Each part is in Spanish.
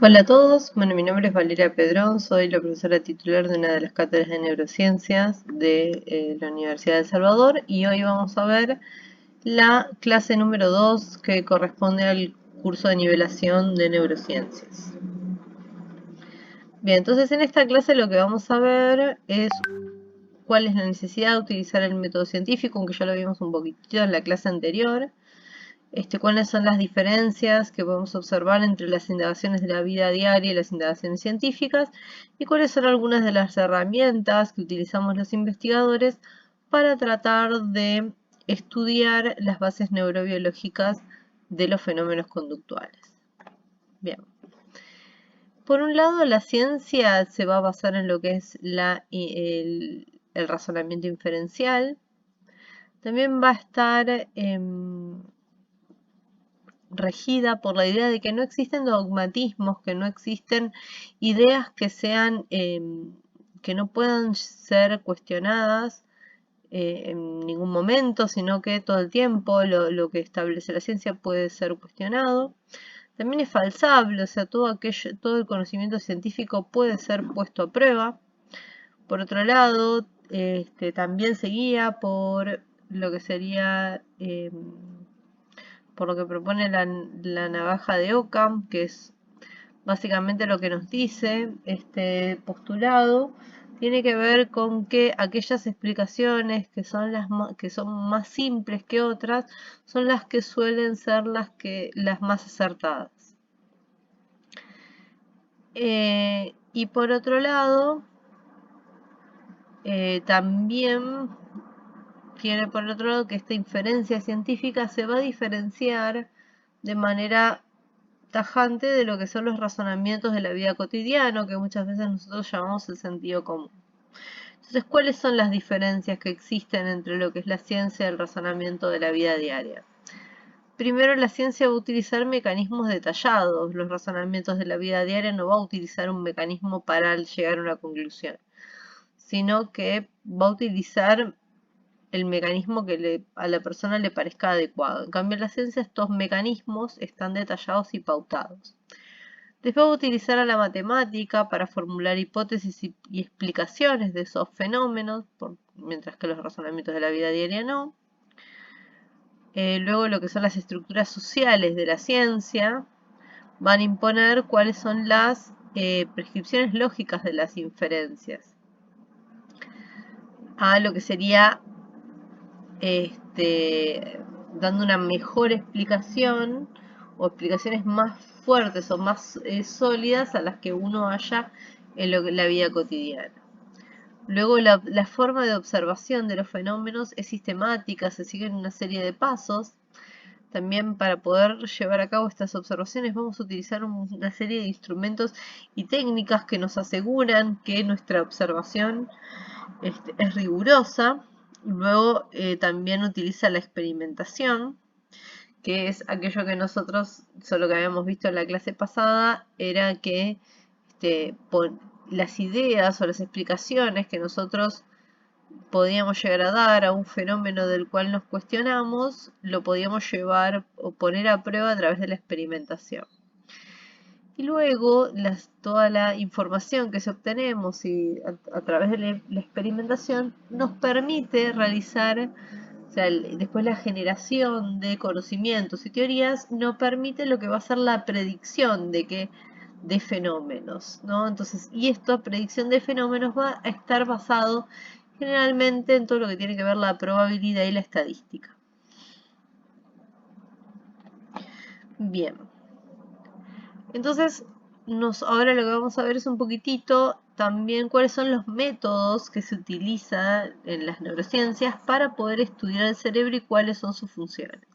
Hola a todos, bueno, mi nombre es Valeria Pedrón, soy la profesora titular de una de las cátedras de neurociencias de la Universidad de El Salvador y hoy vamos a ver la clase número 2 que corresponde al curso de nivelación de neurociencias. Bien, entonces en esta clase lo que vamos a ver es cuál es la necesidad de utilizar el método científico, aunque ya lo vimos un poquitito en la clase anterior. Cuáles son las diferencias que podemos observar entre las indagaciones de la vida diaria y las indagaciones científicas y cuáles son algunas de las herramientas que utilizamos los investigadores para tratar de estudiar las bases neurobiológicas de los fenómenos conductuales. Bien. Por un lado, la ciencia se va a basar en lo que es el razonamiento inferencial. También va a estar regida por la idea de que no existen dogmatismos, que no existen ideas que sean, que no puedan ser cuestionadas en ningún momento, sino que todo el tiempo lo que establece la ciencia puede ser cuestionado. También es falsable, o sea, todo el conocimiento científico puede ser puesto a prueba. Por otro lado, también se guía por lo que sería por lo que propone la navaja de Occam, que es básicamente lo que nos dice este postulado, tiene que ver con que aquellas explicaciones que son más simples que otras son las que suelen ser las más acertadas. Y por otro lado, también tiene por otro lado que esta inferencia científica se va a diferenciar de manera tajante de lo que son los razonamientos de la vida cotidiana, que muchas veces nosotros llamamos el sentido común. Entonces, ¿cuáles son las diferencias que existen entre lo que es la ciencia y el razonamiento de la vida diaria? Primero, la ciencia va a utilizar mecanismos detallados. Los razonamientos de la vida diaria no va a utilizar un mecanismo para llegar a una conclusión, sino que va a utilizar el mecanismo que a la persona le parezca adecuado. En cambio, en la ciencia estos mecanismos están detallados y pautados. Después va a utilizar a la matemática para formular hipótesis y explicaciones de esos fenómenos, mientras que los razonamientos de la vida diaria no. Luego lo que son las estructuras sociales de la ciencia van a imponer cuáles son las prescripciones lógicas de las inferencias a lo que sería dando una mejor explicación o explicaciones más fuertes o más sólidas a las que uno haya en la vida cotidiana. Luego la forma de observación de los fenómenos es sistemática, se siguen una serie de pasos. También para poder llevar a cabo estas observaciones vamos a utilizar una serie de instrumentos y técnicas que nos aseguran que nuestra observación es rigurosa. Luego también utiliza la experimentación, que es aquello que nosotros, solo que habíamos visto en la clase pasada, era que las ideas o las explicaciones que nosotros podíamos llegar a dar a un fenómeno del cual nos cuestionamos, lo podíamos llevar o poner a prueba a través de la experimentación. Y luego toda la información que obtenemos a través de la experimentación nos permite realizar, o sea, después la generación de conocimientos y teorías nos permite lo que va a ser la predicción de fenómenos, ¿no? Entonces, y esta predicción de fenómenos va a estar basado generalmente en todo lo que tiene que ver la probabilidad y la estadística. Bien. Entonces, ahora lo que vamos a ver es un poquitito también cuáles son los métodos que se utilizan en las neurociencias para poder estudiar el cerebro y cuáles son sus funciones.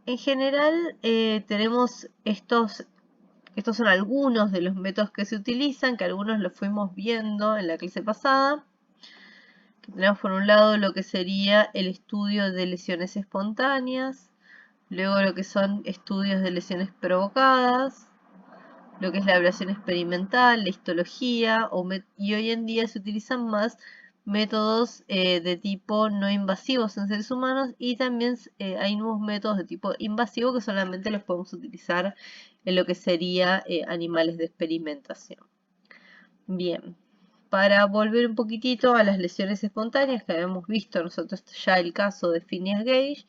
En general, tenemos estos son algunos de los métodos que se utilizan, que algunos los fuimos viendo en la clase pasada. Tenemos por un lado lo que sería el estudio de lesiones espontáneas, luego lo que son estudios de lesiones provocadas, lo que es la evaluación experimental, la histología, y hoy en día se utilizan más métodos de tipo no invasivos en seres humanos y también hay nuevos métodos de tipo invasivo que solamente los podemos utilizar en lo que sería animales de experimentación. Bien, para volver un poquitito a las lesiones espontáneas que habíamos visto nosotros ya el caso de Phineas Gage,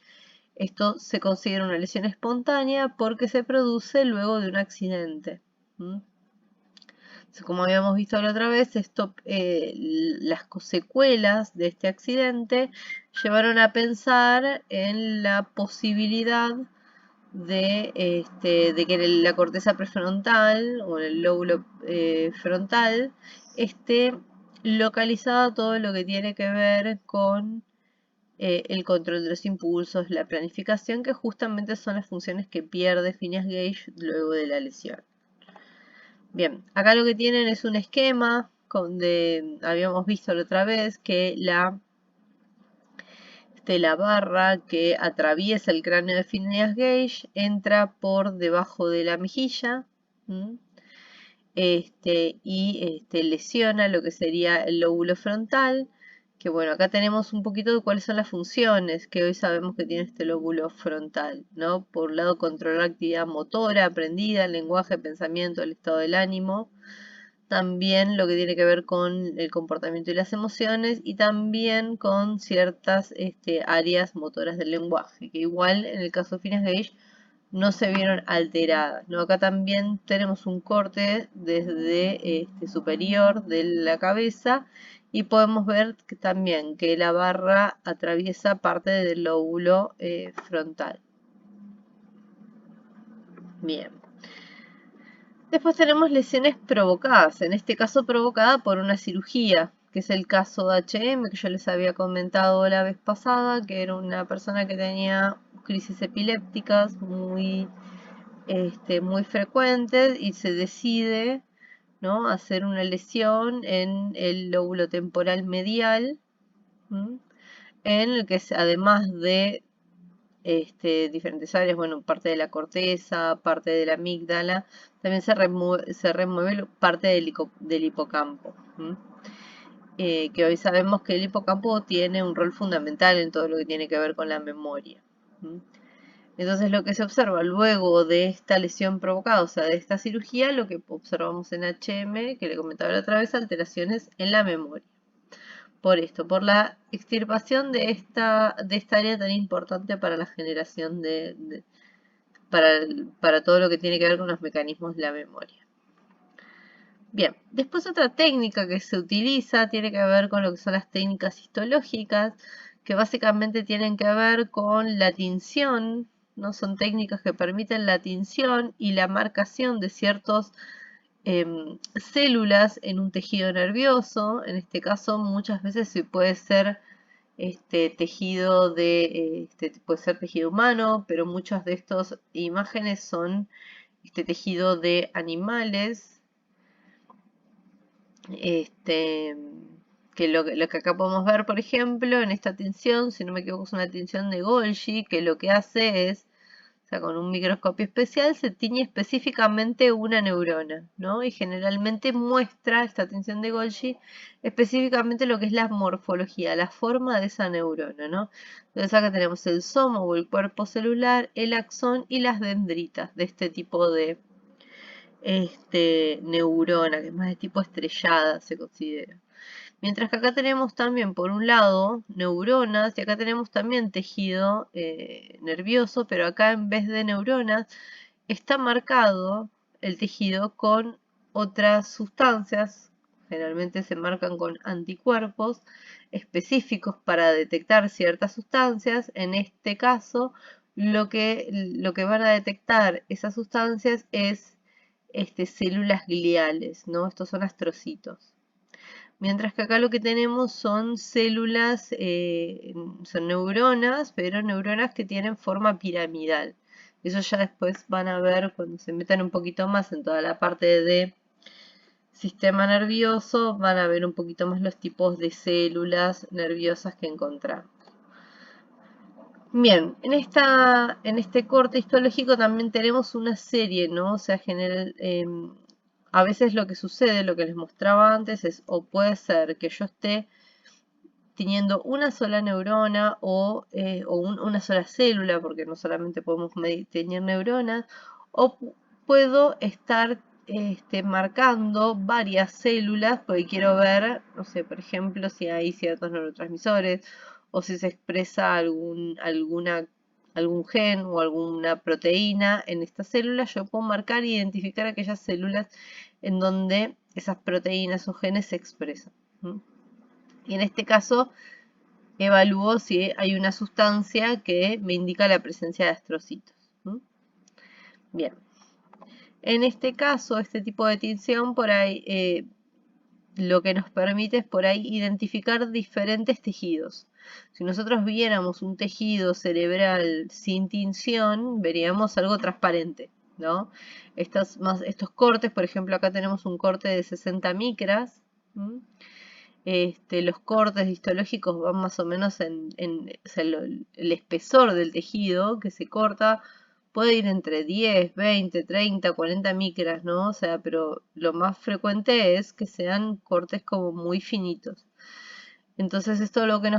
esto se considera una lesión espontánea porque se produce luego de un accidente. Como habíamos visto la otra vez, las secuelas de este accidente llevaron a pensar en la posibilidad de que en la corteza prefrontal o en el lóbulo frontal esté localizado todo lo que tiene que ver con el control de los impulsos, la planificación, que justamente son las funciones que pierde Phineas Gage luego de la lesión. Bien, acá lo que tienen es un esquema habíamos visto la otra vez que la barra que atraviesa el cráneo de Phineas Gage entra por debajo de la mejilla y lesiona lo que sería el lóbulo frontal. Que bueno, acá tenemos un poquito de cuáles son las funciones que hoy sabemos que tiene este lóbulo frontal, ¿no? Por un lado, controlar la actividad motora, aprendida, el lenguaje, pensamiento, el estado del ánimo. También lo que tiene que ver con el comportamiento y las emociones y también con ciertas áreas motoras del lenguaje, que igual en el caso de Phineas Gage no se vieron alteradas, ¿no? Acá también tenemos un corte desde superior de la cabeza y podemos ver también que la barra atraviesa parte del lóbulo frontal. Bien. Después tenemos lesiones provocadas, en este caso provocada por una cirugía, que es el caso de HM, que yo les había comentado la vez pasada, que era una persona que tenía crisis epilépticas muy frecuentes y se decide, ¿no?, hacer una lesión en el lóbulo temporal medial, en el que además de diferentes áreas, bueno, parte de la corteza, parte de la amígdala, también se remueve parte del hipocampo. Que hoy sabemos que el hipocampo tiene un rol fundamental en todo lo que tiene que ver con la memoria. Entonces lo que se observa luego de esta lesión provocada, o sea, de esta cirugía, lo que observamos en HM, que le comentaba la otra vez, alteraciones en la memoria. Por la extirpación de esta área tan importante para la generación para todo lo que tiene que ver con los mecanismos de la memoria. Bien, después otra técnica que se utiliza tiene que ver con lo que son las técnicas histológicas, que básicamente tienen que ver con la tinción, ¿no? Son técnicas que permiten la tinción y la marcación de ciertos células en un tejido nervioso. En este caso muchas veces puede ser tejido puede ser tejido humano, pero muchas de estas imágenes son tejido de animales. Que lo que acá podemos ver, por ejemplo, en esta tinción, si no me equivoco, es una tinción de Golgi, que lo que hace es, o sea, con un microscopio especial se tiñe específicamente una neurona, ¿no? Y generalmente muestra esta tinción de Golgi específicamente lo que es la morfología, la forma de esa neurona, ¿no? Entonces acá tenemos el soma o el cuerpo celular, el axón y las dendritas de este tipo de neurona, que es más de tipo estrellada se considera. Mientras que acá tenemos también, por un lado, neuronas y acá tenemos también tejido nervioso, pero acá en vez de neuronas está marcado el tejido con otras sustancias, generalmente se marcan con anticuerpos específicos para detectar ciertas sustancias. En este caso, lo que van a detectar esas sustancias es células gliales, ¿no? Estos son astrocitos. Mientras que acá lo que tenemos son células, son neuronas, pero neuronas que tienen forma piramidal. Eso ya después van a ver cuando se metan un poquito más en toda la parte de sistema nervioso, van a ver un poquito más los tipos de células nerviosas que encontramos. Bien, en este corte histológico también tenemos una serie, ¿no? O sea, a veces lo que sucede, lo que les mostraba antes, es o puede ser que yo esté teniendo una sola neurona o una sola célula, porque no solamente podemos tener neuronas, o puedo estar marcando varias células porque quiero ver, no sé, por ejemplo, si hay ciertos neurotransmisores o si se expresa algún gen o alguna proteína en esta célula. Yo puedo marcar e identificar aquellas células en donde esas proteínas o genes se expresan. Y en este caso evalúo si hay una sustancia que me indica la presencia de astrocitos. Bien. En este caso, este tipo de tinción por ahí lo que nos permite es por ahí identificar diferentes tejidos. Si nosotros viéramos un tejido cerebral sin tinción, veríamos algo transparente, ¿no? Estos cortes, por ejemplo, acá tenemos un corte de 60 micras. Los cortes histológicos van más o menos o sea, el espesor del tejido que se corta puede ir entre 10, 20, 30, 40 micras, ¿no? O sea, pero lo más frecuente es que sean cortes como muy finitos. Entonces esto es lo que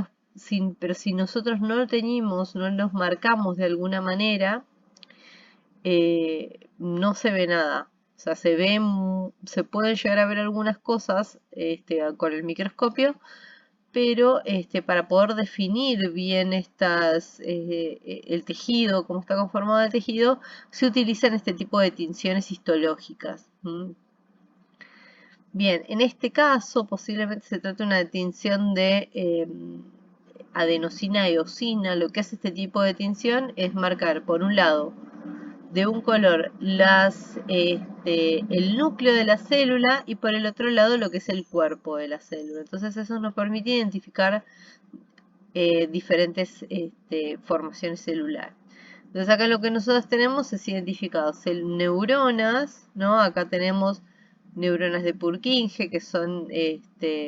pero si nosotros no lo teñimos, no los marcamos de alguna manera, no se ve nada. O sea, se pueden llegar a ver algunas cosas con el microscopio, pero para poder definir bien el tejido, cómo está conformado el tejido, se utilizan este tipo de tinciones histológicas. Bien, en este caso posiblemente se trate de una tinción de adenosina eosina. Lo que hace este tipo de tinción es marcar, por un lado, de un color el núcleo de la célula y por el otro lado lo que es el cuerpo de la célula. Entonces eso nos permite identificar diferentes formaciones celulares. Entonces acá lo que nosotros tenemos es identificados neuronas, ¿no? Acá tenemos neuronas de Purkinje, que son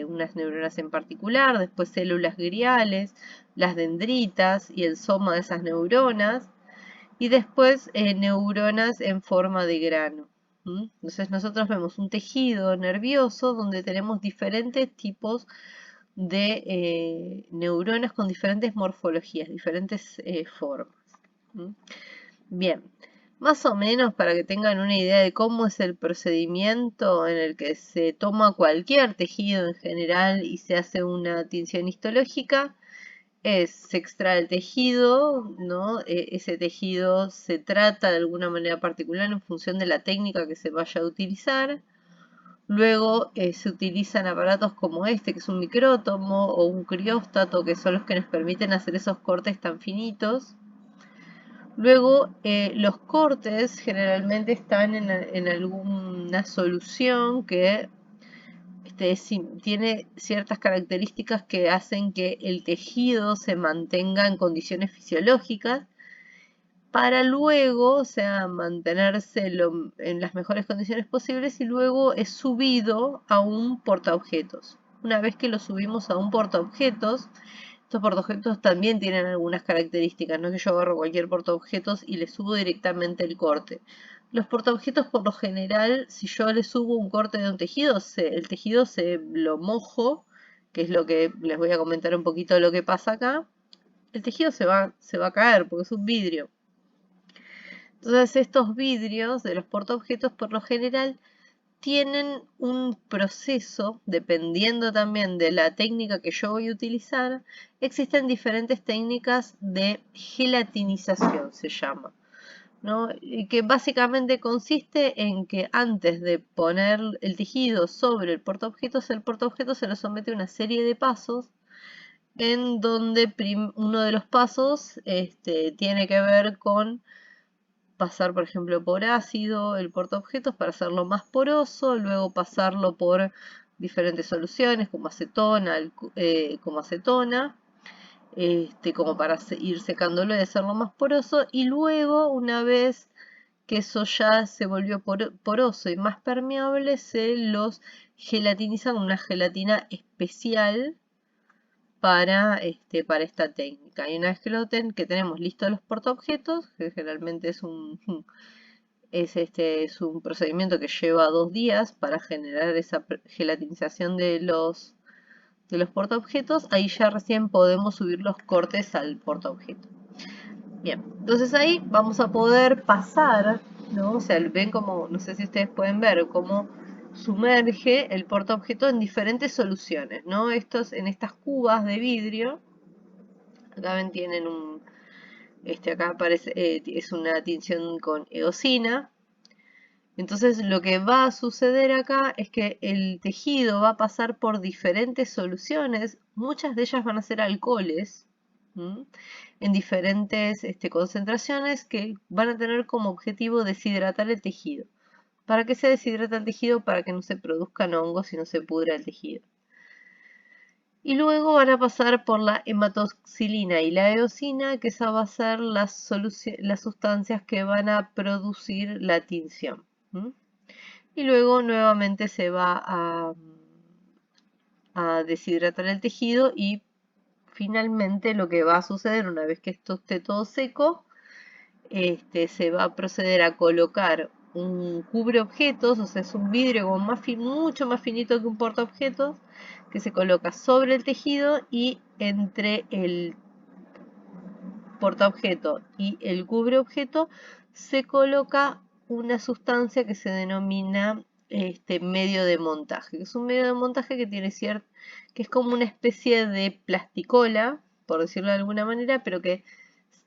unas neuronas en particular, después células gliales, las dendritas y el soma de esas neuronas, y después neuronas en forma de grano. Entonces nosotros vemos un tejido nervioso donde tenemos diferentes tipos de neuronas con diferentes morfologías, diferentes formas. Bien, más o menos para que tengan una idea de cómo es el procedimiento en el que se toma cualquier tejido en general y se hace una tinción histológica, se extrae el tejido, ¿no? Ese tejido se trata de alguna manera particular en función de la técnica que se vaya a utilizar. Luego se utilizan aparatos como este, que es un micrótomo, o un crióstato, que son los que nos permiten hacer esos cortes tan finitos. Luego los cortes generalmente están en alguna solución que tiene ciertas características que hacen que el tejido se mantenga en condiciones fisiológicas para luego, o sea, mantenerse en las mejores condiciones posibles, y luego es subido a un portaobjetos. Una vez que lo subimos a un portaobjetos, estos portaobjetos también tienen algunas características, no es que yo agarro cualquier portaobjetos y le subo directamente el corte. Los portaobjetos, por lo general, si yo le subo un corte de un tejido, el tejido lo mojo, que es lo que les voy a comentar un poquito de lo que pasa acá. El tejido se va a caer porque es un vidrio. Entonces estos vidrios de los portaobjetos por lo general tienen un proceso, dependiendo también de la técnica que yo voy a utilizar. Existen diferentes técnicas de gelatinización, se llama, ¿no? Y que básicamente consiste en que antes de poner el tejido sobre el portaobjetos se lo somete a una serie de pasos, en donde uno de los pasos tiene que ver con pasar, por ejemplo, por ácido el portaobjetos para hacerlo más poroso, luego pasarlo por diferentes soluciones como acetona, como para ir secándolo y hacerlo más poroso, y luego, una vez que eso ya se volvió poroso y más permeable, se los gelatiniza con una gelatina especial para esta técnica. Y una vez que tenemos listos los portaobjetos, que generalmente es un procedimiento que lleva 2 días para generar esa gelatinización de de los portaobjetos, ahí ya recién podemos subir los cortes al portaobjeto. Bien, entonces ahí vamos a poder pasar, ¿no? O sea, ven como, no sé si ustedes pueden ver, cómo sumerge el portaobjeto en diferentes soluciones, ¿no? En estas cubas de vidrio, acá ven, tienen acá aparece, es una tinción con eosina. Entonces lo que va a suceder acá es que el tejido va a pasar por diferentes soluciones, muchas de ellas van a ser alcoholes, en diferentes concentraciones que van a tener como objetivo deshidratar el tejido. ¿Para qué se deshidrata el tejido? Para que no se produzcan hongos y no se pudra el tejido. Y luego van a pasar por la hematoxilina y la eosina, que esa va a ser las sustancias que van a producir la tinción. Y luego nuevamente se va a deshidratar el tejido y finalmente lo que va a suceder una vez que esto esté todo seco, se va a proceder a colocar un cubreobjetos, o sea, es un vidrio como mucho más finito que un portaobjetos, que se coloca sobre el tejido y entre el portaobjeto y el cubreobjeto se coloca una sustancia que se denomina medio de montaje, que es un medio de montaje que tiene que es como una especie de plasticola, por decirlo de alguna manera, pero que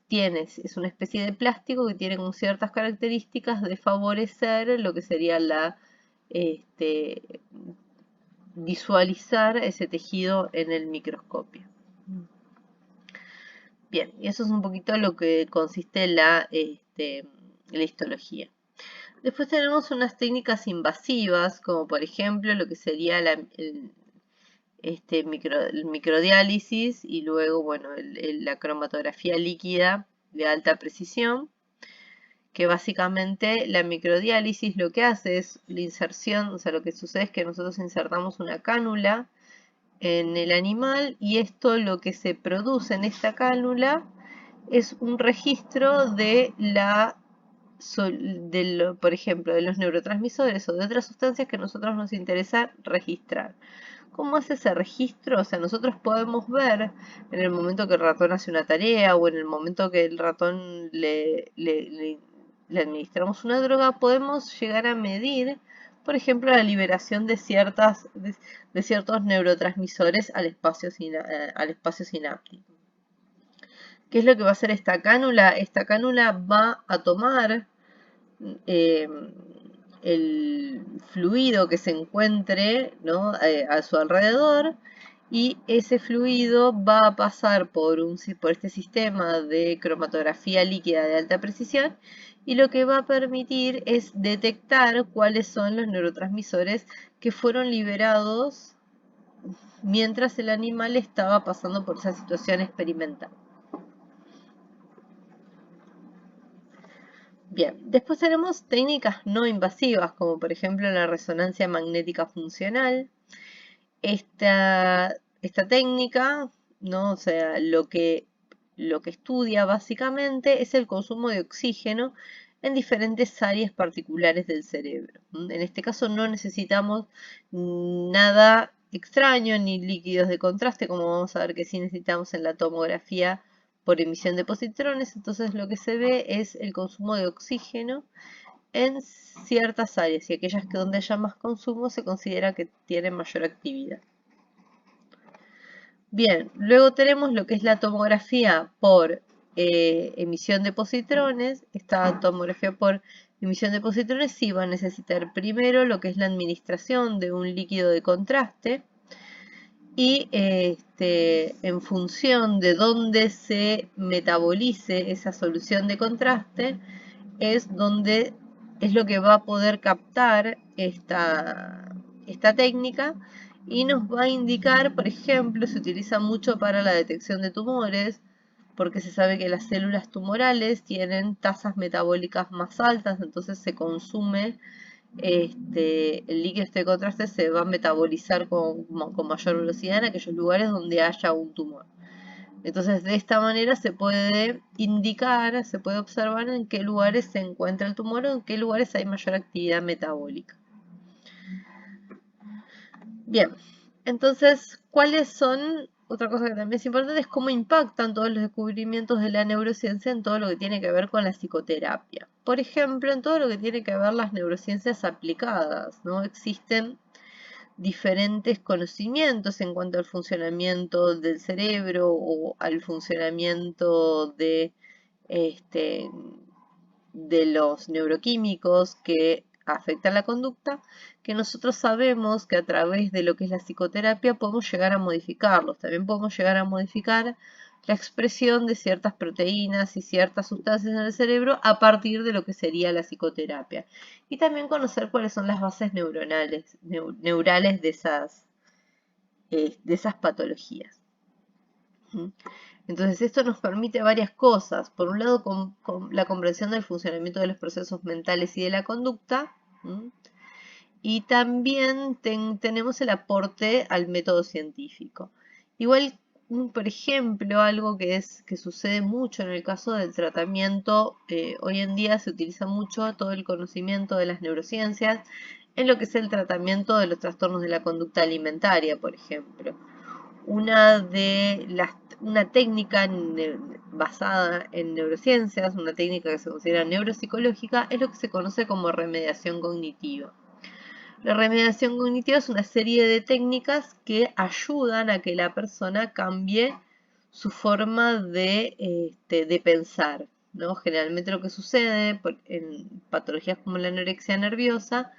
es una especie de plástico que tiene como ciertas características de favorecer lo que sería la visualizar ese tejido en el microscopio. Bien, y eso es un poquito lo que consiste la histología. Después tenemos unas técnicas invasivas, como por ejemplo lo que sería el microdiálisis y luego, bueno, la cromatografía líquida de alta precisión, que básicamente la microdiálisis lo que hace es la inserción, o sea, lo que sucede es que nosotros insertamos una cánula en el animal y esto lo que se produce en esta cánula es un registro de por ejemplo, de los neurotransmisores o de otras sustancias que a nosotros nos interesa registrar. ¿Cómo hace ese registro? O sea, nosotros podemos ver en el momento que el ratón hace una tarea o en el momento que el ratón le administramos una droga, podemos llegar a medir, por ejemplo, la liberación de ciertos neurotransmisores al espacio sináptico. ¿Qué es lo que va a hacer esta cánula? Esta cánula va a tomar el fluido que se encuentre, ¿no? A su alrededor, y ese fluido va a pasar por este sistema de cromatografía líquida de alta precisión y lo que va a permitir es detectar cuáles son los neurotransmisores que fueron liberados mientras el animal estaba pasando por esa situación experimental. Bien, después tenemos técnicas no invasivas, como por ejemplo la resonancia magnética funcional. Esta técnica, ¿no? O sea, lo que estudia básicamente es el consumo de oxígeno en diferentes áreas particulares del cerebro. En este caso no necesitamos nada extraño ni líquidos de contraste, como vamos a ver que sí necesitamos en la tomografía por emisión de positrones. Entonces lo que se ve es el consumo de oxígeno en ciertas áreas y aquellas que donde haya más consumo se considera que tienen mayor actividad. Bien, luego tenemos lo que es la tomografía por emisión de positrones. Esta tomografía por emisión de positrones sí va a necesitar primero lo que es la administración de un líquido de contraste y en función de dónde se metabolice esa solución de contraste es lo que va a poder captar esta técnica y nos va a indicar, por ejemplo, se utiliza mucho para la detección de tumores porque se sabe que las células tumorales tienen tasas metabólicas más altas, entonces se consume el líquido de contraste, se va a metabolizar con mayor velocidad en aquellos lugares donde haya un tumor. Entonces, de esta manera se puede indicar, se puede observar en qué lugares se encuentra el tumor o en qué lugares hay mayor actividad metabólica. Bien, Entonces, ¿cuáles son? Otra cosa que también es importante es cómo impactan todos los descubrimientos de la neurociencia en todo lo que tiene que ver con la psicoterapia. Por ejemplo, en todo lo que tiene que ver las neurociencias aplicadas, ¿no? Existen diferentes conocimientos en cuanto al funcionamiento del cerebro o al funcionamiento este, de los neuroquímicos que afectan la conducta, que nosotros sabemos que a través de lo que es la psicoterapia podemos llegar a modificarlos. También podemos llegar a modificar la expresión de ciertas proteínas y ciertas sustancias en el cerebro a partir de lo que sería la psicoterapia. Y también conocer cuáles son las bases neurales de esas patologías. Entonces esto nos permite varias cosas. Por un lado, con la comprensión del funcionamiento de los procesos mentales y de la conducta. Y también tenemos el aporte al método científico. Igual, por ejemplo, algo que sucede mucho en el caso del tratamiento, hoy en día se utiliza mucho todo el conocimiento de las neurociencias en lo que es el tratamiento de los trastornos de la conducta alimentaria, por ejemplo. Una técnica basada en neurociencias, una técnica que se considera neuropsicológica, es lo que se conoce como remediación cognitiva. La remediación cognitiva es una serie de técnicas que ayudan a que la persona cambie su forma de pensar, ¿no? Generalmente lo que sucede en patologías como la anorexia nerviosa,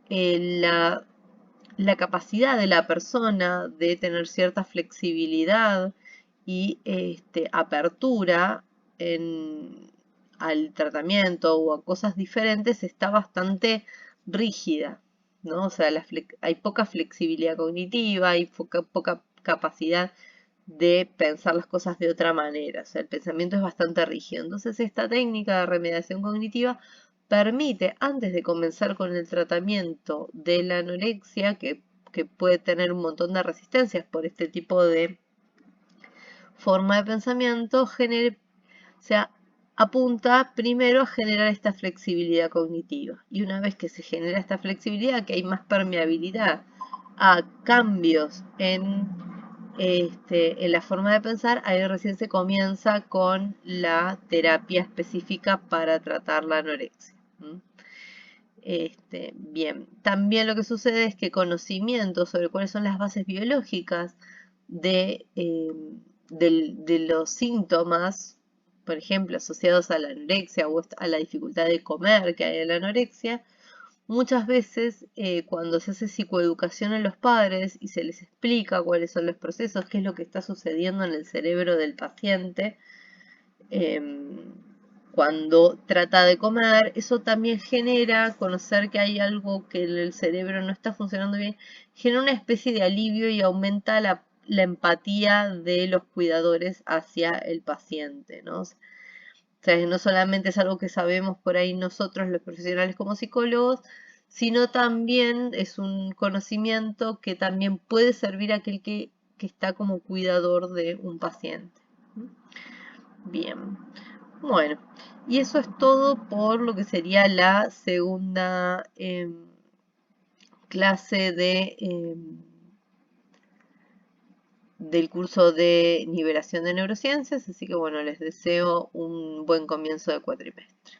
la capacidad de la persona de tener cierta flexibilidad y apertura al tratamiento o a cosas diferentes está bastante rígida, ¿no? O sea, hay poca flexibilidad cognitiva, hay poca capacidad de pensar las cosas de otra manera, o sea, el pensamiento es bastante rígido. Entonces, esta técnica de remediación cognitiva permite, antes de comenzar con el tratamiento de la anorexia, que puede tener un montón de resistencias por este tipo de forma de pensamiento, o sea, apunta primero a generar esta flexibilidad cognitiva. Y una vez que se genera esta flexibilidad, que hay más permeabilidad a cambios en la forma de pensar, ahí recién se comienza con la terapia específica para tratar la anorexia. Bien, también lo que sucede es que conocimiento sobre cuáles son las bases biológicas de los síntomas, por ejemplo, asociados a la anorexia o a la dificultad de comer que hay en la anorexia, muchas veces cuando se hace psicoeducación a los padres y se les explica cuáles son los procesos, qué es lo que está sucediendo en el cerebro del paciente, cuando trata de comer, eso también genera conocer que hay algo que en el cerebro no está funcionando bien, genera una especie de alivio y aumenta la empatía de los cuidadores hacia el paciente, ¿no? O sea, no solamente es algo que sabemos por ahí nosotros los profesionales como psicólogos, sino también es un conocimiento que también puede servir a aquel que está como cuidador de un paciente. Bien. Bueno, y eso es todo por lo que sería la segunda clase del curso de nivelación de neurociencias, así que bueno, les deseo un buen comienzo de cuatrimestre.